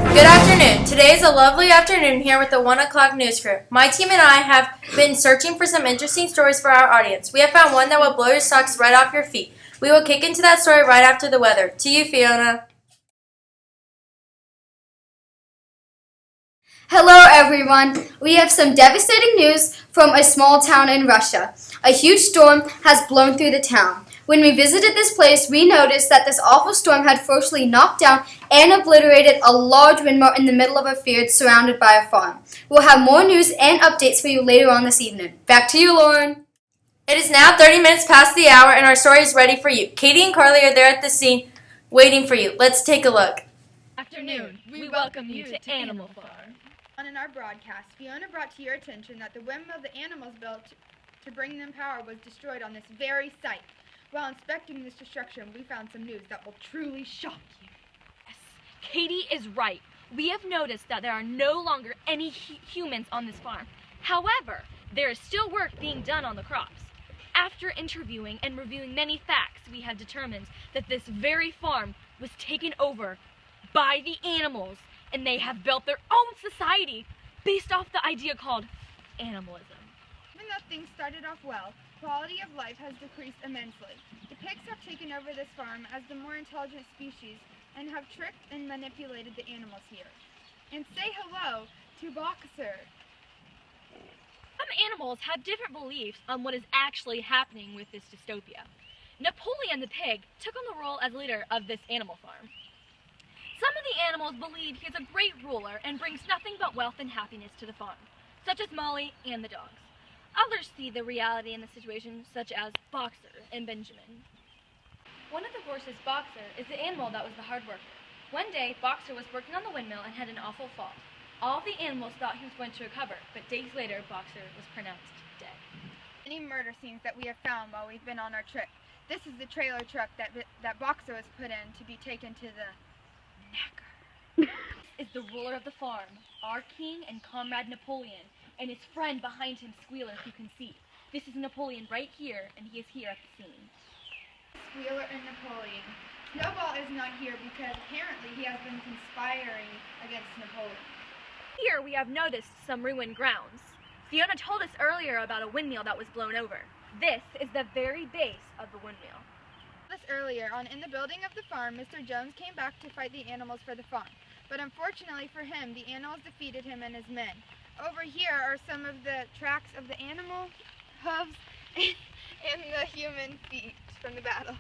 Good afternoon. Today is a lovely afternoon here with the 1 o'clock news crew. My team and I have been searching for some interesting stories for our audience. We have found one that will blow your socks right off your feet. We will kick into that story right after the weather. To you, Fiona. Hello everyone! We have some devastating news from a small town in Russia. A huge storm has blown through the town. When we visited this place, we noticed that this awful storm had forcibly knocked down and obliterated a large windmill in the middle of a field surrounded by a farm. We'll have more news and updates for you later on this evening. Back to you, Lauren. It is now 30 minutes past the hour and our story is ready for you. Katie and Carly are there at the scene waiting for you. Let's take a look. Afternoon. We welcome you to Animal Farm. In our broadcast, Fiona brought to your attention that the windmill the animals built to bring them power was destroyed on this very site. While inspecting this destruction, we found some news that will truly shock you. Yes, Katie is right. We have noticed that there are no longer any humans on this farm. However, there is still work being done on the crops. After interviewing and reviewing many facts, we have determined that this very farm was taken over by the animals, and they have built their own society based off the idea called animalism. Even though things started off well, quality of life has decreased immensely. The pigs have taken over this farm as the more intelligent species and have tricked and manipulated the animals here. And say hello to Boxer. Some animals have different beliefs on what is actually happening with this dystopia. Napoleon the pig took on the role as leader of this animal farm. Some of the animals believe he is a great ruler and brings nothing but wealth and happiness to the farm, such as Molly and the dogs. Others see the reality in the situation, such as Boxer and Benjamin. One of the horses, Boxer, is the animal that was the hard worker. One day, Boxer was working on the windmill and had an awful fall. All the animals thought he was going to recover, but days later, Boxer was pronounced dead. Many murder scenes that we have found while we've been on our trip. This is the trailer truck that Boxer was put in to be taken to the Knacker. Is the ruler of the farm, our king and comrade Napoleon, and his friend behind him, Squealer, who can see. This is Napoleon right here, and he is here at the scene. Squealer and Napoleon. Snowball is not here because apparently he has been conspiring against Napoleon. Here we have noticed some ruined grounds. Fiona told us earlier about a windmill that was blown over. This is the very base of the windmill. This earlier on in the building of the farm, Mr. Jones came back to fight the animals for the farm. But unfortunately for him, the animals defeated him and his men. Over here are some of the tracks of the animal hooves and the human feet from the battle.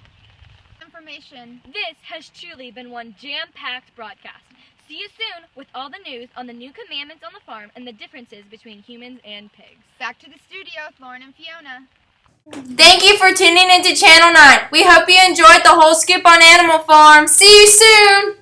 Information. This has truly been one jam-packed broadcast. See you soon with all the news on the new commandments on the farm and the differences between humans and pigs. Back to the studio with Lauren and Fiona. Thank you for tuning into Channel 9. We hope you enjoyed the whole scoop on Animal Farm. See you soon!